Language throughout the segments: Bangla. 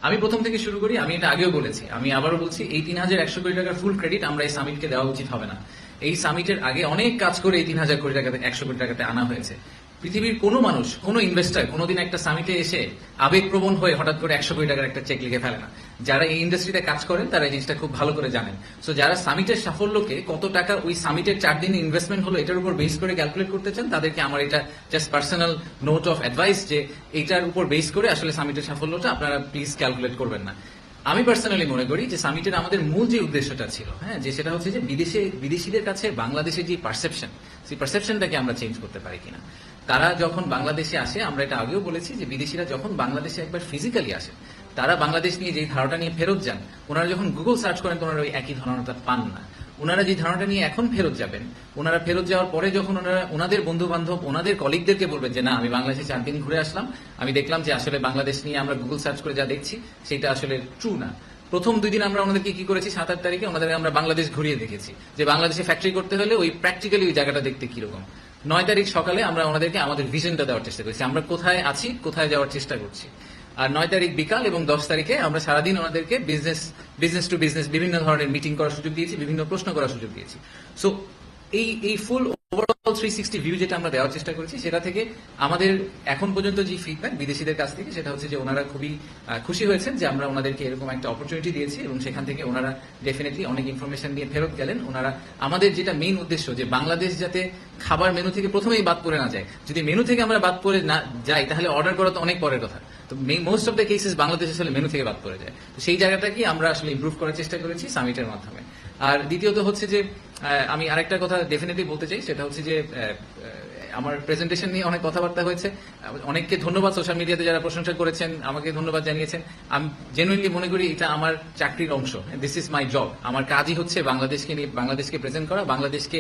আমি প্রথম থেকে শুরু করি। আমি এটা আগেও বলেছি, আমি আবারও বলছি, এই ৩,১০০ কোটি টাকার ফুল ক্রেডিট আমরা এই সামিটকে দেওয়া উচিত হবে না। এই সামিটের আগে অনেক কাজ করে এই ৩,০০০ কোটি টাকাতে ১০০ কোটি টাকাতে আনা হয়েছে। পৃথিবীর কোনো মানুষ, কোনো ইনভেস্টার কোনোদিন একটা সামিটে এসে আবেগপ্রবণ হয়ে হঠাৎ করে ১০০ কোটি টাকার একটা চেক লিখে ফেলে না। যারা এই ইন্ডাস্ট্রিতে কাজ করেন তারা এই জিনিসটা খুব ভালো করে জানেন। সো যারা সামিটের সাফল্যকে কত টাকা ওই সামিটের ৪ দিনে ইনভেস্টমেন্ট হলো এটার উপর বেস করে ক্যালকুলেট করতে চান, তাদেরকে আমার এটা just personal note of advice যে এইটার উপর বেস করে আসলে সামিটের সাফল্যটা আপনারা প্লিজ ক্যালকুলেট করবেন না। আমি পার্সোনালি মনে করি যে সামিটের আমাদের মূল যে উদ্দেশ্যটা ছিল, হ্যাঁ, যে সেটা হচ্ছে যে বিদেশিদের কাছে বাংলাদেশের যে পারসেপশন, সেই পারসেপশনটাকে আমরা চেঞ্জ করতে পারি কিনা। তারা যখন বাংলাদেশে আসে, আমরা এটা আগেও বলেছি যে বিদেশিরা যখন বাংলাদেশে একবার ফিজিক্যালি আসে, তারা বাংলাদেশ নিয়ে যে ধারণাটা নিয়ে ফেরত যান, ওনারা যখন গুগল সার্চ করেন ওনারা ওই একই ধারণাটা পান না। ওনারা যে ধারণাটা নিয়ে এখন ফেরত যাবেন, ওনারা ফেরত যাওয়ার পরে যখন ওনারা ওনাদের বন্ধু বান্ধব, ওনাদের কলিগদেরকে বলবেন যে না, আমি বাংলাদেশে ৪ দিন ঘুরে আসলাম, আমি দেখলাম যে আসলে বাংলাদেশ নিয়ে আমরা গুগল সার্চ করে যা দেখছি সেটা আসলে ট্রু না। প্রথম ২ দিন আমরা ওনাদেরকে কি করেছি, ৭-৮ তারিখে ওনাদেরকে আমরা বাংলাদেশ ঘুরিয়ে দেখেছি যে বাংলাদেশে ফ্যাক্টরি করতে হলে ওই প্র্যাকটিক্যালি ওই জায়গাটা দেখতে কিরকম। ৯ তারিখ সকালে আমরা ওনাদেরকে আমাদের ভিশনটা দেওয়ার চেষ্টা করেছি, আমরা কোথায় আছি, কোথায় যাওয়ার চেষ্টা করছি। আর ৯ তারিখ বিকাল এবং ১০ তারিখে আমরা সারাদিন ওনাদেরকে বিজনেস টু বিজনেস বিভিন্ন ধরনের মিটিং করার সুযোগ দিয়েছি, বিভিন্ন প্রশ্ন করার সুযোগ দিয়েছি। সো এই ফুল ওভারঅল 360 ভিউ যেটা আমরা দেওয়ার চেষ্টা করেছি, সেটা থেকে আমাদের এখন পর্যন্ত যে ফিডব্যাক বিদেশিদের কাছ থেকে, সেটা হচ্ছে যে ওনারা খুবই খুশি হয়েছেন যে আমরা ওনাদেরকে এরকম একটা অপরচুনিটি দিয়েছি এবং সেখান থেকে ওনারা ডেফিনেটলি অনেক ইনফরমেশন দিয়ে ফেরত গেলেন। ওনারা আমাদের যেটা মেইন উদ্দেশ্য, যে বাংলাদেশ যাতে খাবার মেনু থেকে প্রথমেই বাদ পড়ে না যায়। যদি মেনু থেকে আমরা বাদ পড়ে না যাই তাহলে অর্ডার করা তো অনেক পরের কথা। তো most of the cases Bangladesh আসলে মেনু থেকে বাদ পড়ে যায়। তো সেই জায়গাটাকে আমরা আসলে ইমপ্রুভ করার চেষ্টা করেছি সামিটের মাধ্যমে। আর দ্বিতীয়ত হচ্ছে যে আমি আরেকটা কথা ডেফিনেটলি বলতে চাই, সেটা হচ্ছে যে আমার প্রেজেন্টেশন নিয়ে অনেক কথাবার্তা হয়েছে। অনেককে ধন্যবাদ, সোশ্যাল মিডিয়াতে যারা প্রশংসা করেছেন, আমাকে ধন্যবাদ জানিয়েছেন। আমি জেনুইনলি মনে করি এটা আমার চাকরির অংশ, দিস ইজ মাই জব। আমার কাজই হচ্ছে বাংলাদেশকে নিয়ে, বাংলাদেশকে প্রেজেন্ট করা, বাংলাদেশকে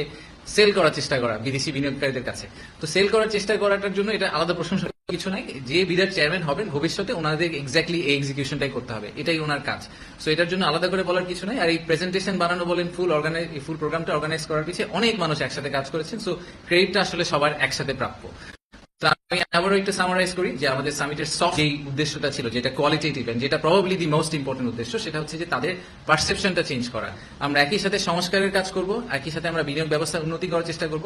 সেল করার চেষ্টা করা বিদেশি বিনিয়োগকারীদের কাছে। তো সেল করার চেষ্টা করাটার জন্য এটা আলাদা প্রশংসা কিছু নাই। যে বিরাট চেয়ারম্যান হবেন ভবিষ্যতে, ওনাদের এক্স্যাক্টলি এই এক্সিকিউশনটাই করতে হবে, এটাই ওনার কাজ। সো এটার জন্য আলাদা করে বলার কিছু নাই। আর এই প্রেজেন্টেশন বানানো বলেন, ফুল প্রোগ্রামটা অর্গানাইজ করার পিছিয়ে অনেক মানুষ একসাথে কাজ করেছেন। সো ক্রেডিটটা আসলে সবার একসাথে প্রাপ্য। আমি আবারও একটু সামারাইজ করি যে আমাদের সামিটের সফট যেই উদ্দেশ্যটা ছিল, যেটা কোয়ালিটেটিভ এন্ড যেটা প্রবাবলি দি মোস্ট ইম্পর্টেন্ট উদ্দেশ্য, সেটা হচ্ছে যে তাদের পারসেপশনটা চেঞ্জ করা। আমরা একই সাথে সংস্কারের কাজ করব, একই সাথে আমরা বিনিয়োগ ব্যবস্থার উন্নতি করার চেষ্টা করব,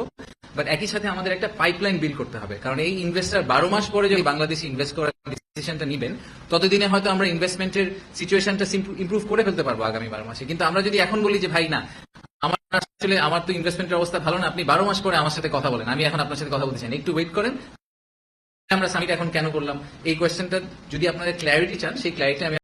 বাট একই সাথে আমাদের একটা পাইপলাইন বিল্ড করতে হবে। কারণ এই ইনভেস্টার ১২ মাস পরে যদি বাংলাদেশে ইনভেস্ট করার ডিসিশনটা নিবেন, ততদিনে হয়তো আমরা ইনভেস্টমেন্টের সিচুয়েশনটা ইমপ্রুভ করে ফেলতে পারবো আগামী ১২ মাসে। কিন্তু আমরা যদি এখন বলি যে ভাই না, আমার তো ইনভেস্টমেন্টের অবস্থা ভালো না, আপনি ১২ মাস পরে আমার সাথে কথা বলেন, আমি এখন আপনার সাথে কথা বলতে চাই, একটু ওয়েট করেন। আমরা সামিট এখন কেন করলাম, এই কোয়েশ্চেনটা যদি আপনাদের ক্ল্যারিটি চান, সেই ক্ল্যারিটি আমি